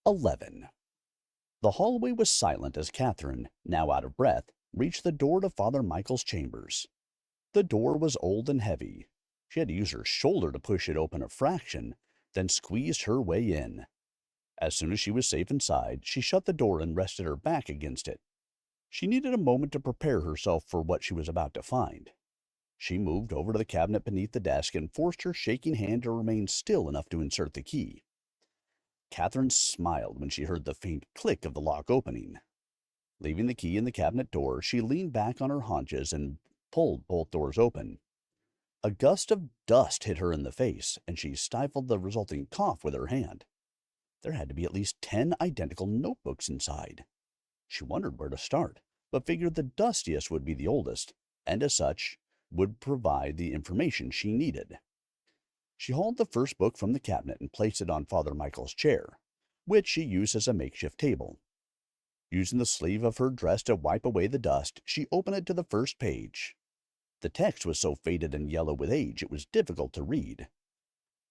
11. The hallway was silent as Catherine, now out of breath, reached the door to Father Michael's chambers. The door was old and heavy. She had to use her shoulder to push it open a fraction, then squeezed her way in. As soon as she was safe inside, she shut the door and rested her back against it. She needed a moment to prepare herself for what she was about to find. She moved over to the cabinet beneath the desk and forced her shaking hand to remain still enough to insert the key. Catherine smiled when she heard the faint click of the lock opening. Leaving the key in the cabinet door, she leaned back on her haunches and pulled both doors open. A gust of dust hit her in the face, and she stifled the resulting cough with her hand. There had to be at least 10 identical notebooks inside. She wondered where to start, but figured the dustiest would be the oldest, and as such, would provide the information she needed. She hauled the first book from the cabinet and placed it on Father Michael's chair, which she used as a makeshift table. Using the sleeve of her dress to wipe away the dust, she opened it to the first page. The text was so faded and yellow with age it was difficult to read.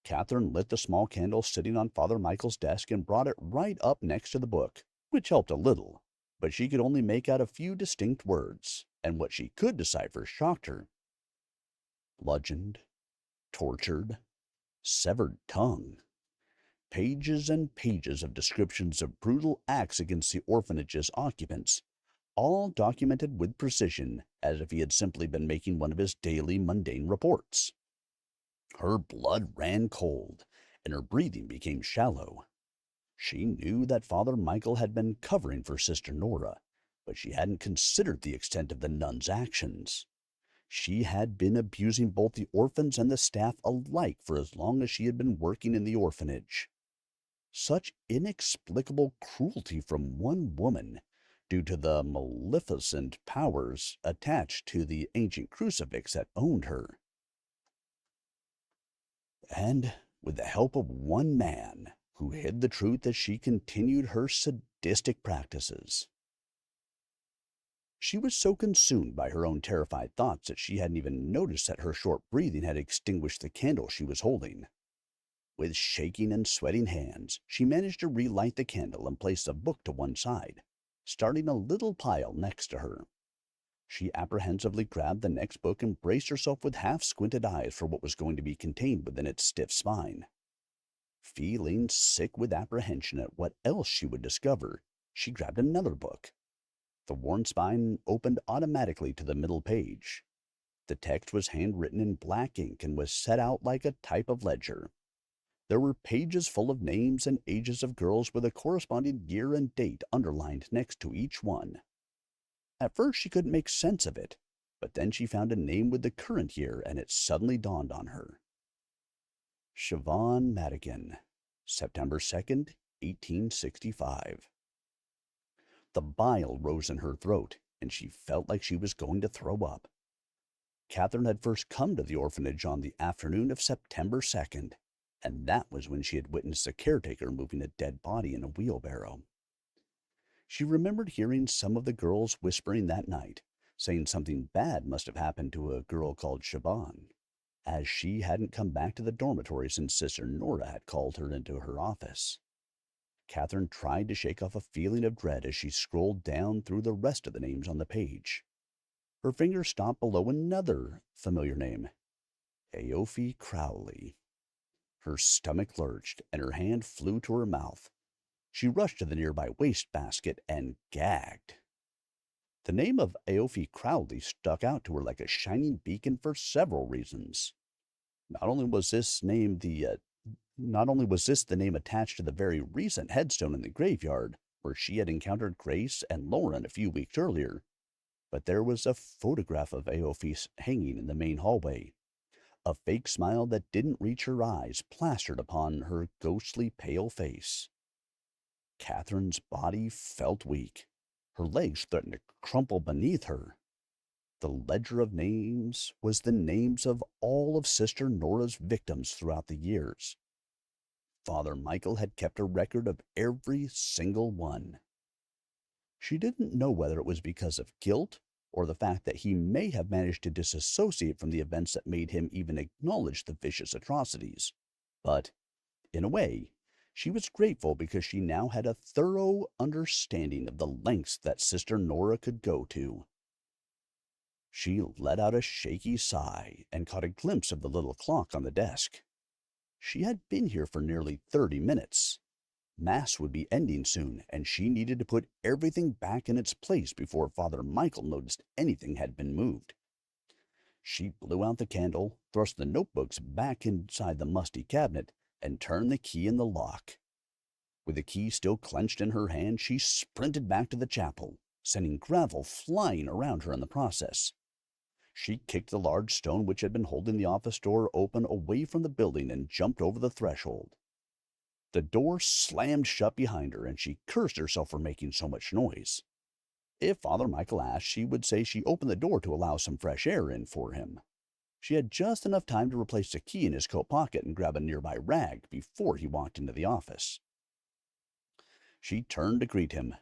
Catherine lit the small candle sitting on Father Michael's desk and brought it right up next to the book, which helped a little, but she could only make out a few distinct words, and what she could decipher shocked her. Bludgeoned, tortured, severed tongue. Pages and pages of descriptions of brutal acts against the orphanage's occupants, all documented with precision as if he had simply been making one of his daily mundane reports. Her blood ran cold, and her breathing became shallow. She knew that Father Michael had been covering for Sister Nora, but she hadn't considered the extent of the nun's actions. She had been abusing both the orphans and the staff alike for as long as she had been working in the orphanage. Such inexplicable cruelty from one woman, due to the maleficent powers attached to the ancient crucifix that owned her. And with the help of one man who hid the truth as she continued her sadistic practices. She was so consumed by her own terrified thoughts that she hadn't even noticed that her short breathing had extinguished the candle she was holding. With shaking and sweating hands, she managed to relight the candle and place the book to one side, starting a little pile next to her. She apprehensively grabbed the next book and braced herself with half-squinted eyes for what was going to be contained within its stiff spine. Feeling sick with apprehension at what else she would discover, she grabbed another book. The worn spine opened automatically to the middle page. The text was handwritten in black ink and was set out like a type of ledger. There were pages full of names and ages of girls with a corresponding year and date underlined next to each one. At first she couldn't make sense of it, but then she found a name with the current year and it suddenly dawned on her. Siobhan Madigan, September 2nd, 1865. The bile rose in her throat, and she felt like she was going to throw up. Catherine had first come to the orphanage on the afternoon of September 2nd, and that was when she had witnessed the caretaker moving a dead body in a wheelbarrow. She remembered hearing some of the girls whispering that night, saying something bad must have happened to a girl called Siobhan, as she hadn't come back to the dormitory since Sister Nora had called her into her office. Catherine tried to shake off a feeling of dread as she scrolled down through the rest of the names on the page. Her finger stopped below another familiar name, Aoife Crowley. Her stomach lurched, and her hand flew to her mouth. She rushed to the nearby wastebasket and gagged. The name of Aoife Crowley stuck out to her like a shining beacon for several reasons. Not only was this the name attached to the very recent headstone in the graveyard where she had encountered Grace and Lauren a few weeks earlier, but there was a photograph of Aoife hanging in the main hallway. A fake smile that didn't reach her eyes plastered upon her ghostly pale face. Catherine's body felt weak. Her legs threatened to crumple beneath her. The ledger of names was the names of all of Sister Nora's victims throughout the years. Father Michael had kept a record of every single one. She didn't know whether it was because of guilt or the fact that he may have managed to disassociate from the events that made him even acknowledge the vicious atrocities. But, in a way, She was grateful because she now had a thorough understanding of the lengths that Sister Nora could go to. She let out a shaky sigh and caught a glimpse of the little clock on the desk. She had been here for nearly 30 minutes. Mass would be ending soon, and she needed to put everything back in its place before Father Michael noticed anything had been moved. She blew out the candle, thrust the notebooks back inside the musty cabinet, and turned the key in the lock. With the key still clenched in her hand, she sprinted back to the chapel, sending gravel flying around her in the process. She kicked the large stone which had been holding the office door open away from the building and jumped over the threshold. The door slammed shut behind her, and she cursed herself for making so much noise. If Father Michael asked, she would say she opened the door to allow some fresh air in for him. She had just enough time to replace the key in his coat pocket and grab a nearby rag before he walked into the office. She turned to greet him.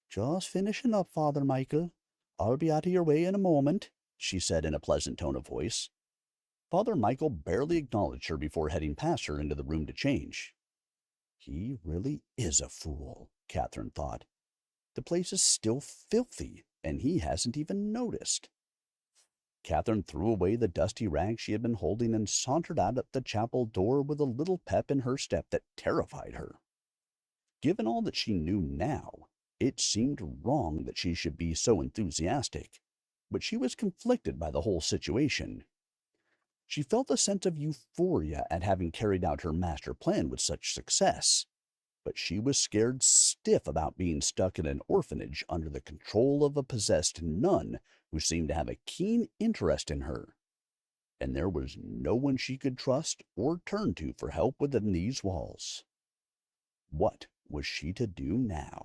"Just finishing up, Father Michael. I'll be out of your way in a moment," she said in a pleasant tone of voice. Father Michael barely acknowledged her before heading past her into the room to change. He really is a fool, Katherine thought. The place is still filthy, and he hasn't even noticed. Katherine threw away the dusty rag she had been holding and sauntered out at the chapel door with a little pep in her step that terrified her. Given all that she knew now, it seemed wrong that she should be so enthusiastic, but she was conflicted by the whole situation. She felt a sense of euphoria at having carried out her master plan with such success, but she was scared stiff about being stuck in an orphanage under the control of a possessed nun who seemed to have a keen interest in her, and there was no one she could trust or turn to for help within these walls. What was she to do now?